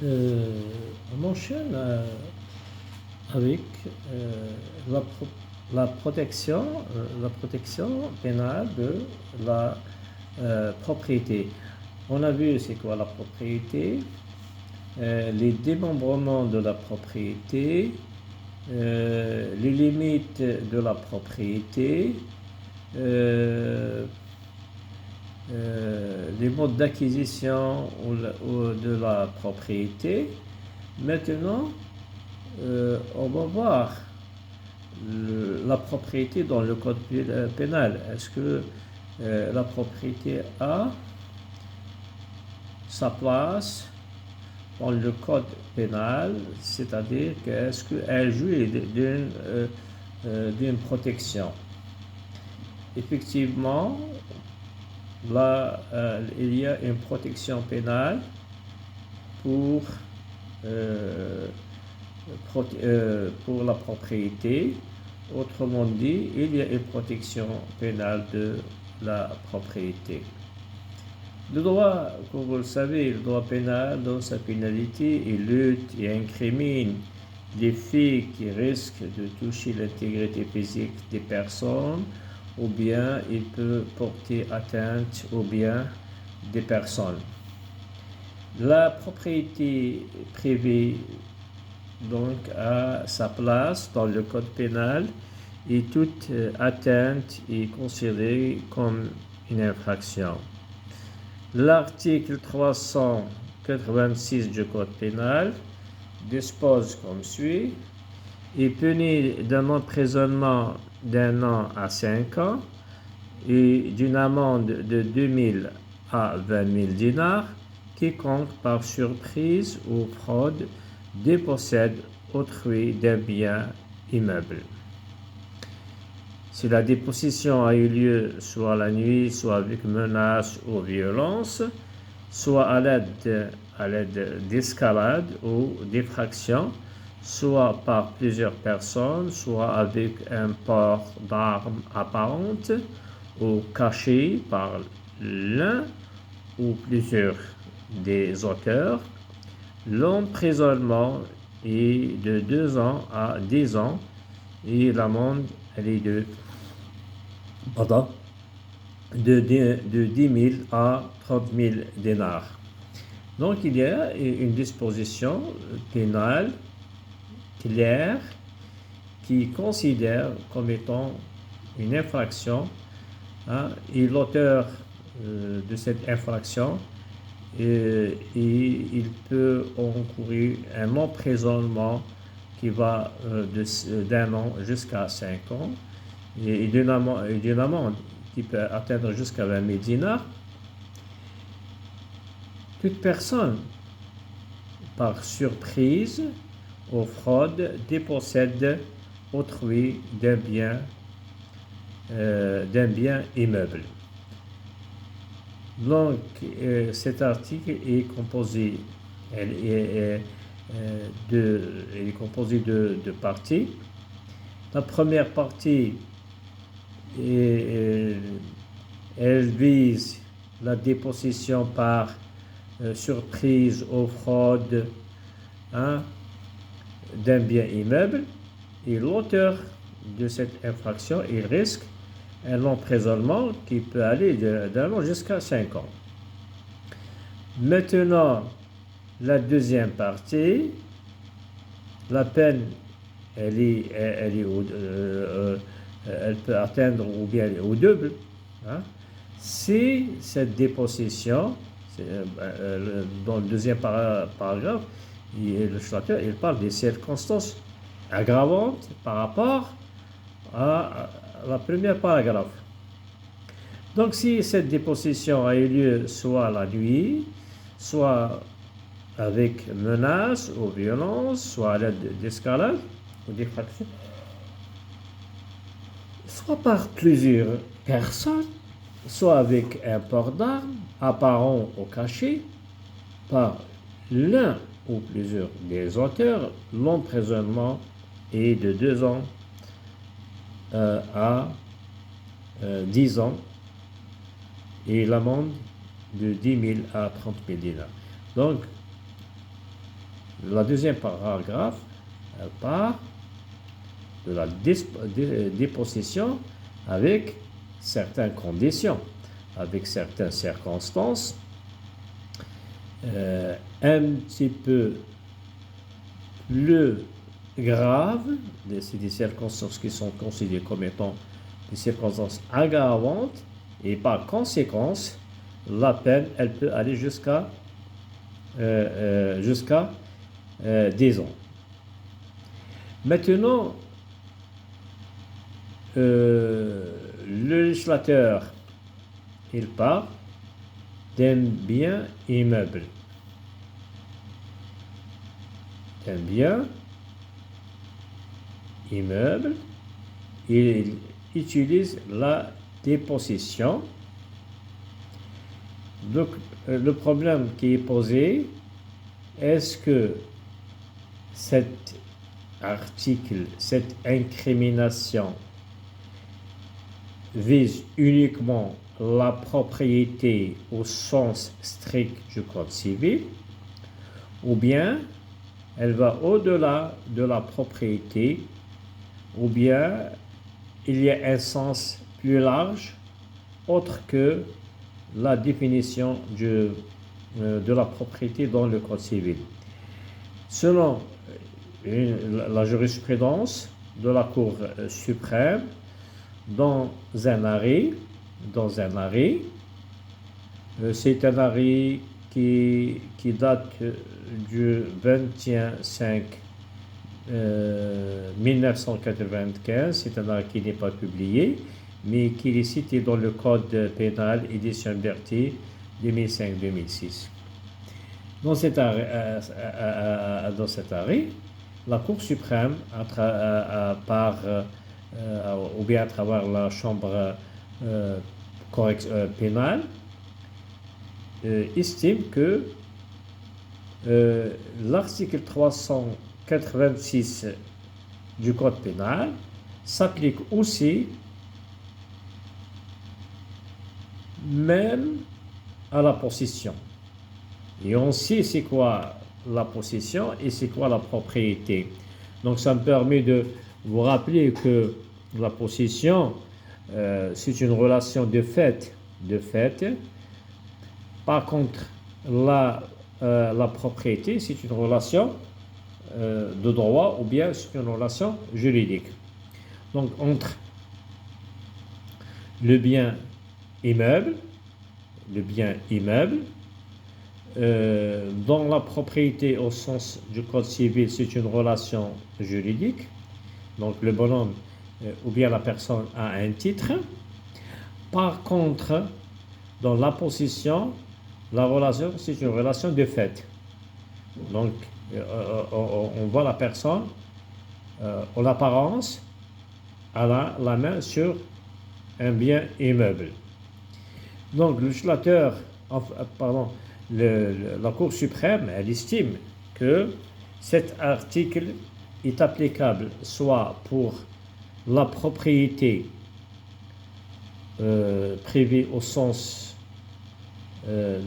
On enchaîne avec la, la protection pénale de la propriété. On a vu c'est quoi la propriété, les démembrements de la propriété, les limites de la propriété, les modes d'acquisition de la propriété. Maintenant, on va voir la propriété dans le code pénal. Est-ce que la propriété a sa place dans le code pénal, c'est-à-dire qu'est-ce qu'elle jouit d'une protection? Effectivement, là, il y a une protection pénale pour la propriété. Autrement dit, il y a une protection pénale de la propriété. Le droit, comme vous le savez, le droit pénal, dans sa pénalité, il lutte et incrimine les faits qui risquent de toucher l'intégrité physique des personnes, ou bien il peut porter atteinte aux biens des personnes. La propriété privée donc a sa place dans le code pénal et toute atteinte est considérée comme une infraction. L'article 386 du code pénal dispose comme suit: est puni d'un emprisonnement d'1 an à 5 ans et d'une amende de 2000 à 20 000 dinars quiconque par surprise ou fraude dépossède autrui d'un bien immeuble. Si la dépossession a eu lieu soit la nuit, soit avec menace ou violence, soit à l'aide d'escalade ou d'effraction, soit par plusieurs personnes, soit avec un port d'armes apparente ou caché par l'un ou plusieurs des auteurs, l'emprisonnement est de 2 ans à 10 ans et l'amende elle est de 10 000 à 30 000 dinars. Donc il y a une disposition pénale claire qui considère comme étant une infraction, et l'auteur de cette infraction, et il peut encourir un emprisonnement qui va d'1 an jusqu'à 5 ans et d'une amende qui peut atteindre jusqu'à 20 000 dinars. Toute personne, par surprise ou fraude, dépossède autrui d'un bien immeuble. Donc, cet article est composé, de parties. La première partie, elle vise la dépossession par surprise ou fraude d'un bien immeuble, et l'auteur de cette infraction, il risque un emprisonnement qui peut aller d'1 an jusqu'à 5 ans. Maintenant, la deuxième partie, la peine, elle peut atteindre ou bien au double. Si cette dépossession, dans le deuxième paragraphe, le législateur il parle des circonstances aggravantes par rapport à la première paragraphe. Donc si cette dépossession a eu lieu soit la nuit, soit avec menace ou violence, soit à l'aide d'escalade ou d'effraction, soit par plusieurs personnes, soit avec un port d'armes apparent ou caché, par l'un ou plusieurs des auteurs, l'emprisonnement est de 2 ans à 10 ans et l'amende de 10 000 à 30 000 dinars. Donc, La deuxième paragraphe, elle part de la dépossession avec certaines conditions, avec certaines circonstances un petit peu plus graves, c'est des circonstances qui sont considérées comme étant des circonstances aggravantes, et par conséquence, la peine, elle peut aller jusqu'à 10 ans. Maintenant, le législateur, il parle d'un bien immeuble. D'un bien immeuble, il utilise la dépossession. Donc, le problème qui est posé, est-ce que cet article, cette incrimination vise uniquement la propriété au sens strict du Code civil, ou bien elle va au-delà de la propriété, ou bien il y a un sens plus large, autre que la définition de la propriété dans le Code civil. Selon la jurisprudence de la Cour suprême, dans un arrêt, c'est un arrêt qui date du 25 1995, c'est un arrêt qui n'est pas publié, mais qui est cité dans le Code pénal, édition Berthet, 2005-2006. Dans cet arrêt, la Cour suprême, ou bien à travers la chambre pénale, estime que l'article 386 du Code pénal s'applique aussi même à la possession. Et on sait c'est quoi la possession et c'est quoi la propriété. Donc ça me permet de vous rappeler que la possession, c'est une relation de fait. Par contre, la propriété, c'est une relation de droit ou bien c'est une relation juridique. Donc entre le bien immeuble, dans la propriété au sens du Code civil, c'est une relation juridique. Donc le bonhomme ou bien la personne a un titre. Par contre, dans la possession, la relation, c'est une relation de fait. Donc, on voit la personne, en apparence, a la main sur un bien immeuble. Donc, le législateur, la Cour suprême, elle estime que cet article est applicable soit pour la propriété privée au sens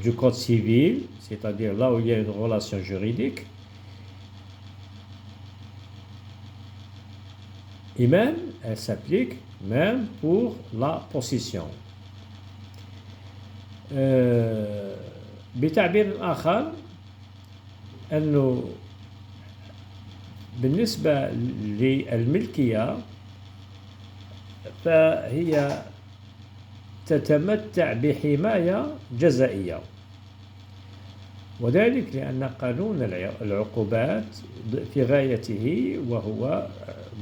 du Code civil, c'est-à-dire là où il y a une relation juridique, et même, elle s'applique même pour la possession. بتعبير آخر أنه بالنسبة للملكية فهي تتمتع بحماية جزائية، وذلك لأن قانون العقوبات في غايته وهو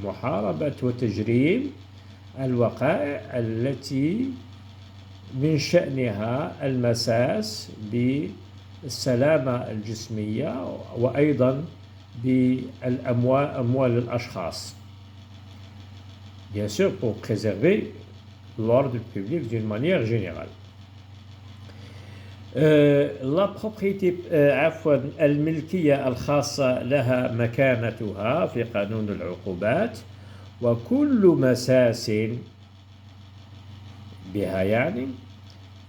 محاربة وتجريم الوقائع التي من شأنها المساس بالسلامة الجسمية وأيضا بأموال الأشخاص. Bien sûr, pour préserver l'ordre public d'une manière générale. La propriété الملكية الخاصة لها مكانتها في قانون العقوبات، وكل مساس بها يعني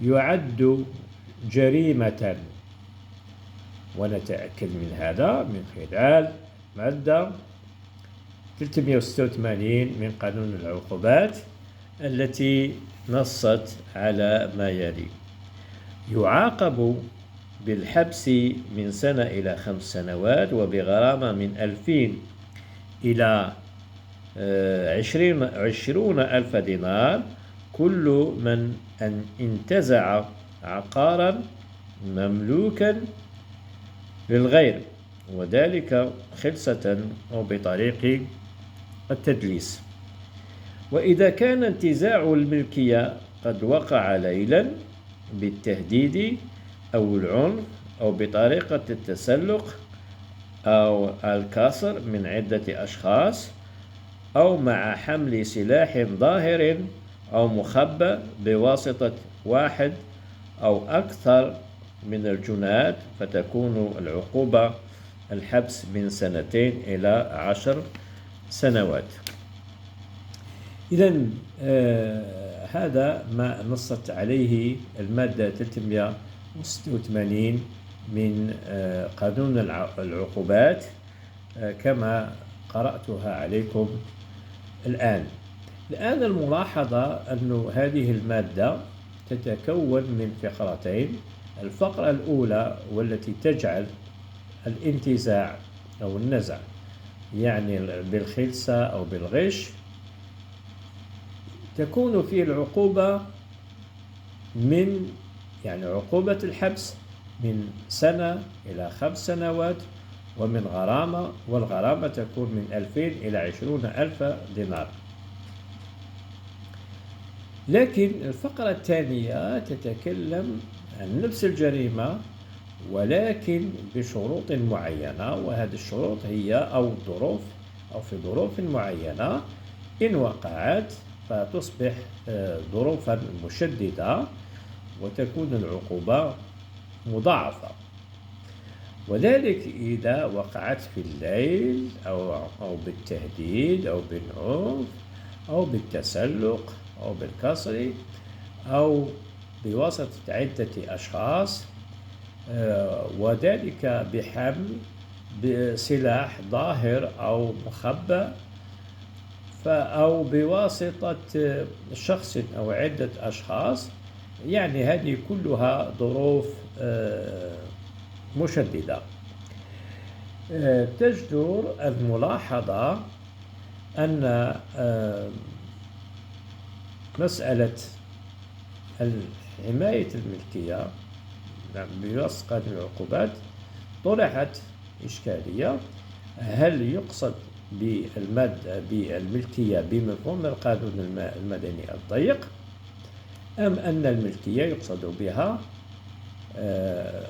يعد جريمة ونتأكد من هذا من خلال مادة 386 من قانون العقوبات التي نصت على ما يلي: يعاقب بالحبس من سنة إلى 5 سنوات وبغرامة من 2000 إلى 20,000 دينار كل من انتزع عقارا مملوكا للغير، وذلك خلسة أو بطريق التدليس. وإذا كان انتزاع الملكية قد وقع ليلا بالتهديد أو العنف أو بطريقة التسلق أو الكسر من عدة أشخاص أو مع حمل سلاح ظاهر أو مخبى بواسطة واحد أو أكثر من الجنات، فتكون العقوبة الحبس من 2 إلى 10 سنوات. إذن هذا ما نصت عليه المادة 386 من قانون العقوبات كما قرأتها عليكم الآن. الملاحظة أن هذه المادة تتكون من فقرتين. الفقرة الأولى والتي تجعل الانتزاع أو النزع يعني بالخلسة أو بالغش تكون فيه العقوبة من عقوبة الحبس من 1 سنة إلى 5 سنوات ومن غرامة، والغرامة تكون من 2000 إلى 20,000 دينار. لكن الفقرة الثانية تتكلم عن نفس الجريمة ولكن بشروط معينة، وهذه الشروط هي أو في ظروف معينة إن وقعت فتصبح ظروفا مشددة وتكون العقوبة مضاعفة، وذلك إذا وقعت في الليل أو بالتهديد أو بالعنف أو بالتسلق أو بالكسر أو بواسطة عدة أشخاص، وذلك بحمل بسلاح ظاهر أو مخبى أو بواسطة شخص أو عدة أشخاص. يعني هذه كلها ظروف مشددة. تجدر الملاحظة أن مسألة حماية الملكية بواسطة قانون العقوبات طرحت إشكالية: هل يقصد بالملكية بمفهوم القانون المدني الضيق، أم أن الملكية يقصد بها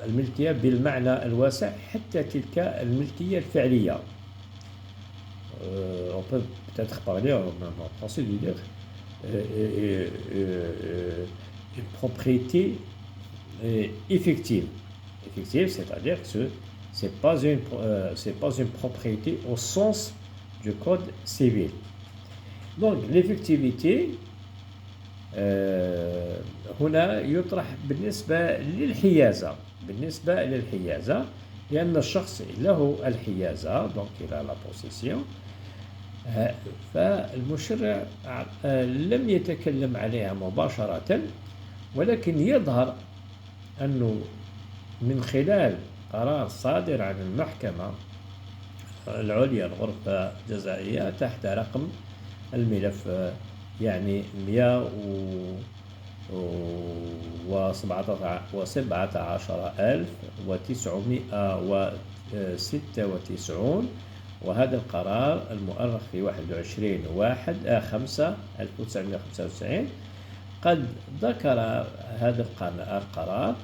الملكية بالمعنى الواسع حتى تلك الملكية الفعلية؟ On peut peut-être parler en français de dire une propriété effective. Effective, c'est-à-dire que ce n'est pas une propriété au sens du code civil. Donc l'effectivité هنا يطرح بالنسبة للحيازة لأن الشخص له الحيازة donc il a la possession، فالمشرع لم يتكلم عليها مباشرة، ولكن يظهر أنه من خلال قرار صادر عن المحكمة العليا الغرفة الجزائية تحت رقم الملف يعني 117,996، وهذا القرار المؤرخ في 21/5/1995 قد ذكر هذا القرار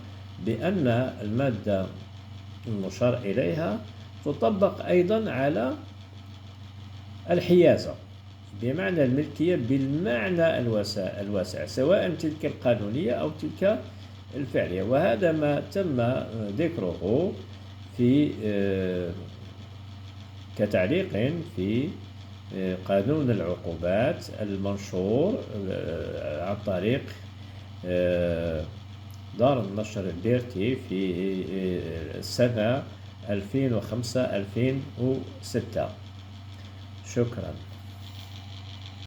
بأن المادة المشار إليها تطبق أيضا على الحيازة بمعنى الملكية بالمعنى الواسع سواء تلك القانونية أو تلك الفعلية، وهذا ما تم ذكره في كتعليق في قانون العقوبات المنشور عن طريق دار النشر البيرتي في سنة 2005-2006. شكرا.